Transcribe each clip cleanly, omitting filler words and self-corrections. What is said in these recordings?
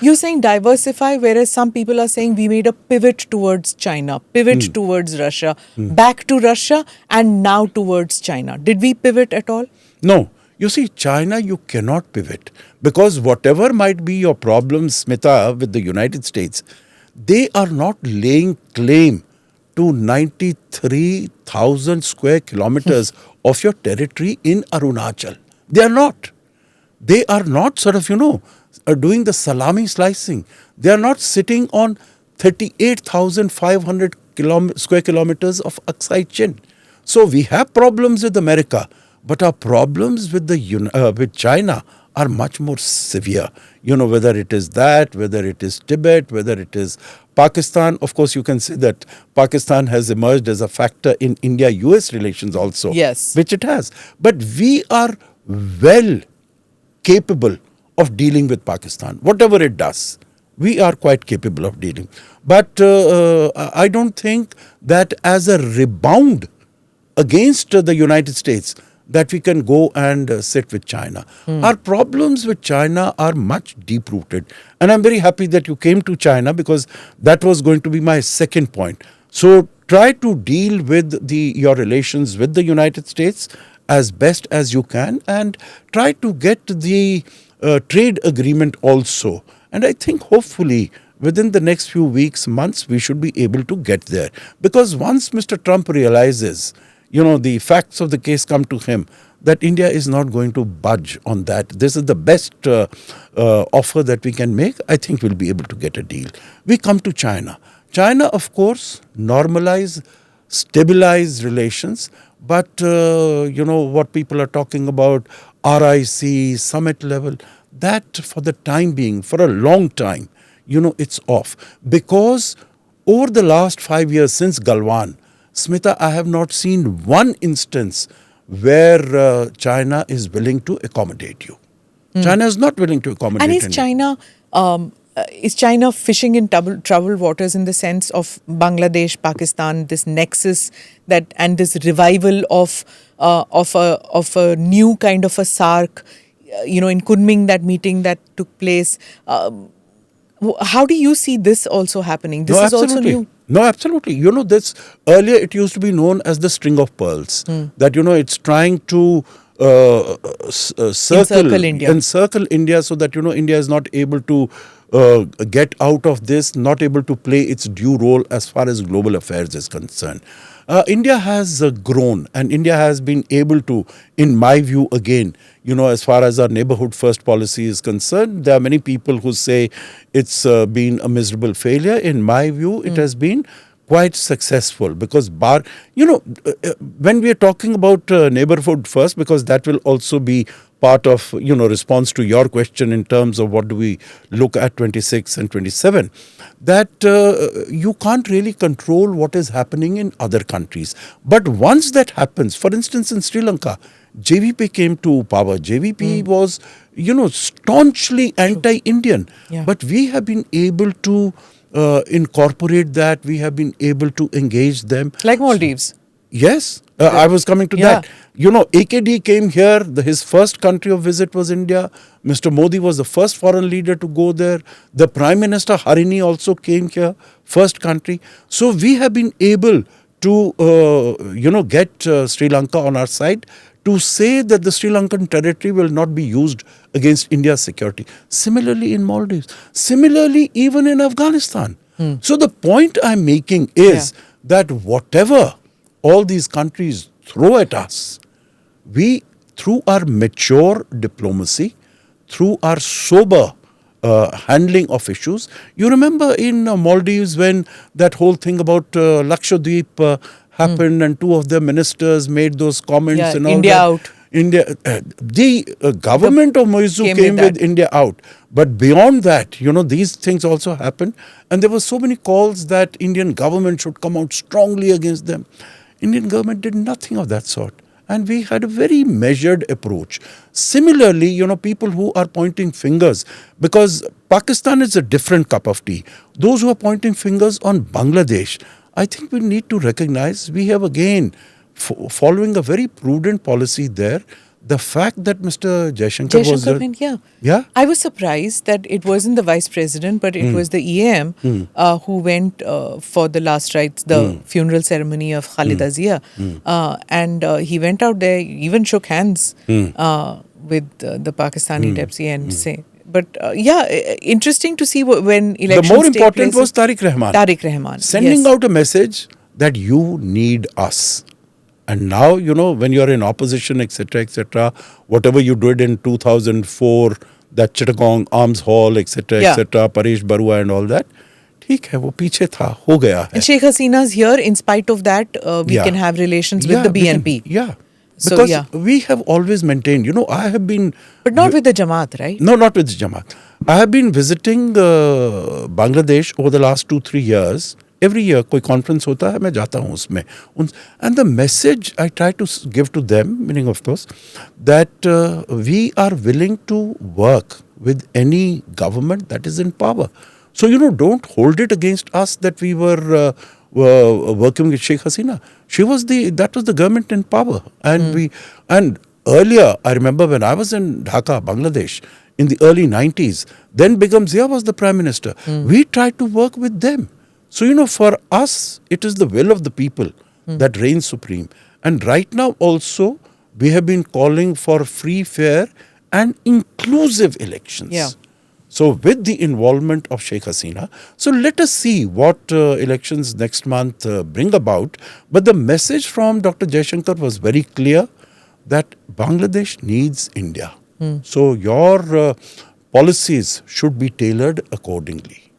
You're saying diversify, whereas some people are saying we made a pivot towards China, pivot towards Russia, back to Russia, and now towards China. Did we pivot at all? No. You see, China, you cannot pivot because whatever might be your problems, Smita, with the United States, they are not laying claim to 93,000 square kilometers of your territory in Arunachal. They are not. They are not sort of, doing the salami slicing. They are not sitting on 38,500 square kilometers of Aksai Chin. So we have problems with America, but our problems with with China are much more severe. Whether it is that, whether it is Tibet, whether it is Pakistan. Of course, you can say that Pakistan has emerged as a factor in India-US relations also. Yes. Which it has. But we are well capable of dealing with Pakistan. Whatever it does, we are quite capable of dealing. But I don't think that as a rebound against the United States, that we can go and sit with China. Our problems with China are much deep-rooted. And I'm very happy that you came to China because that was going to be my second point. So try to deal with your relations with the United States as best as you can and try to get the trade agreement also. And I think hopefully within the next few weeks, months, we should be able to get there. Because once Mr. Trump realizes, the facts of the case come to him, that India is not going to budge on that. This is the best offer that we can make. I think we'll be able to get a deal. We come to China. China, of course, normalize, stabilize relations. But, what people are talking about, RIC, summit level, that for the time being, for a long time, it's off. Because over the last 5 years since Galwan, Smita, I have not seen one instance where China is willing to accommodate you. China is not willing to accommodate And India. is China fishing in troubled waters in the sense of Bangladesh, Pakistan, this nexus and this revival of a new kind of a SARC, in Kunming, that meeting that took place. How do you see this also happening? This is also new. No, absolutely. This earlier it used to be known as the string of pearls. That, it's trying to encircle India so that, India is not able to get out of this, not able to play its due role as far as global affairs is concerned. India has grown and India has been able to, in my view again, as far as our neighborhood first policy is concerned, there are many people who say it's been a miserable failure. In my view, it has been quite successful because when we are talking about neighborhood first, because that will also be part of, response to your question in terms of what do we look at 26 and 27, that you can't really control what is happening in other countries. But once that happens, for instance, in Sri Lanka, JVP came to power. JVP was, staunchly anti-Indian. Yeah. But we have been able to incorporate that. We have been able to engage them. Like Maldives. Yes, I was coming to that. AKD came here. His first country of visit was India. Mr. Modi was the first foreign leader to go there. The Prime Minister Harini also came here, first country. So we have been able to, get Sri Lanka on our side to say that the Sri Lankan territory will not be used against India's security. Similarly in Maldives. Similarly even in Afghanistan. So the point I'm making is that whatever all these countries throw at us, we, through our mature diplomacy, through our sober handling of issues. You remember in Maldives when that whole thing about Lakshadweep happened and two of the ministers made those comments and all India that. out. The government of Moizu came with India out. But beyond that, these things also happened. And there were so many calls that Indian government should come out strongly against them. Indian government did nothing of that sort. And we had a very measured approach. Similarly, people who are pointing fingers, because Pakistan is a different cup of tea. Those who are pointing fingers on Bangladesh, I think we need to recognize we have again, following a very prudent policy there, the fact that Mr. Jaishankar was Jaishankar went, Yeah? I was surprised that it wasn't the vice president, but it was the EM who went for the last rites, the funeral ceremony of Khalida Zia. And he went out there, even shook hands with the Pakistani deputy and say. But interesting to see when elections The more take important place. was Tariq Rahman. Tariq Rahman. Sending yes. out a message that you need us. And now, when you're in opposition, etc., whatever you did in 2004, that Chittagong Arms Hall, etc., Paresh Barua and all that, ठीक है, वो पीछे था, हो गया है. And Sheikh Hasina's here, in spite of that, we can have relations with the BNP. Because we have always maintained, I have been... But not with the Jamaat, right? No, not with the Jamaat. I have been visiting Bangladesh over the last 2-3 years. Every year, कोई conference होता है, मैं जाता हूँ उसमें. And the message I try to give to them, meaning of course, that we are willing to work with any government that is in power. So, don't hold it against us that we were working with Sheikh Hasina. That was the government in power. And earlier, I remember when I was in Dhaka, Bangladesh, in the early 90s, then Begum Zia was the Prime Minister. We tried to work with them. So, for us, it is the will of the people that reigns supreme. And right now also, we have been calling for free, fair and inclusive elections. Yeah. So, with the involvement of Sheikh Hasina, so let us see what elections next month bring about. But the message from Dr. Jaishankar was very clear that Bangladesh needs India. So, your policies should be tailored accordingly.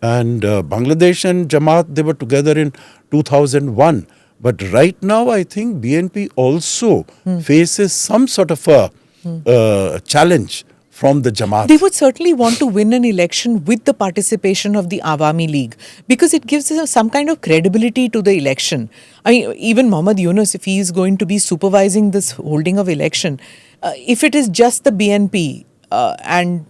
And Bangladesh and Jamaat, they were together in 2001. But right now, I think BNP also faces some sort of a challenge from the Jamaat. They would certainly want to win an election with the participation of the Awami League because it gives some kind of credibility to the election. I mean, even Mohammad Yunus, if he is going to be supervising this holding of election, if it is just the BNP and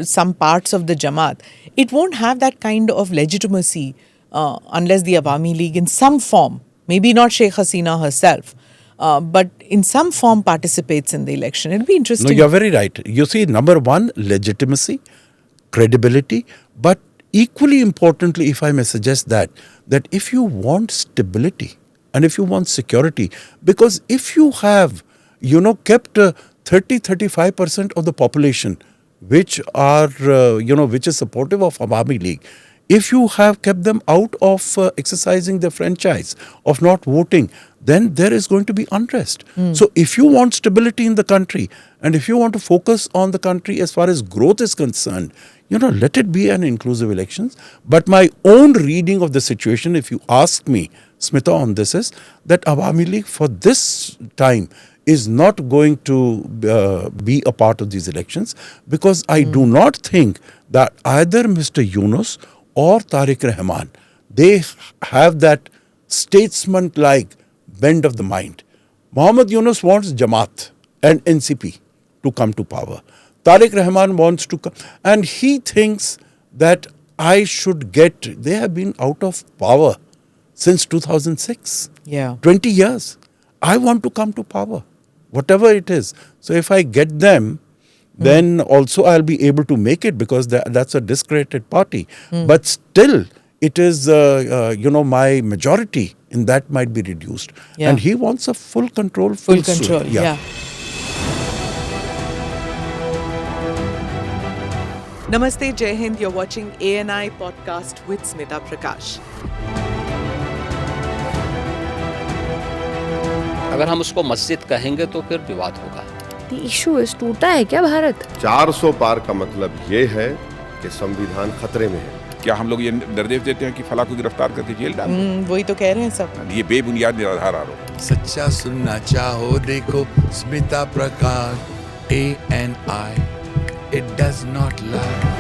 some parts of the Jamaat, it won't have that kind of legitimacy unless the Awami League in some form, maybe not Sheikh Hasina herself, but in some form participates in the election. It'll be interesting. No, you're very right. You see, number one, legitimacy, credibility, but equally importantly, if I may suggest that if you want stability and if you want security, because if you have, kept 30-35% of the population which are, which is supportive of Awami League, if you have kept them out of exercising their franchise, of not voting, then there is going to be unrest. So if you want stability in the country and if you want to focus on the country as far as growth is concerned, let it be an inclusive elections. But my own reading of the situation, if you ask me, Smita, on this is that Awami League for this time is not going to be a part of these elections because I do not think that either Mr. Yunus or Tariq Rahman, they have that statesman-like bend of the mind. Mohammad Yunus wants Jamaat and NCP to come to power. Tariq Rahman wants to come, and he thinks that I should they have been out of power since 2006. Yeah. 20 years. I want to come to power, whatever it is. So if I get them, then also I'll be able to make it because that's a discredited party. But still, it is, my majority in that might be reduced. Yeah. And he wants a full control. Full control, yeah. Namaste, Jai Hind. You're watching ANI podcast with Smita Prakash. अगर हम उसको मस्जिद कहेंगे तो फिर विवाद होगा. The issue is टूटा है क्या भारत? 400 पार का मतलब ये है कि संविधान खतरे में है. क्या हम लोग ये निर्देश देते हैं कि फला को गिरफ्तार करके जेल डाल दें? वही तो कह रहे हैं सब. ये बेबुनियाद निराधार आरोप. सच्चा सुनना चाहो देखो स्मिता प्रकाश ANI. It does not lie.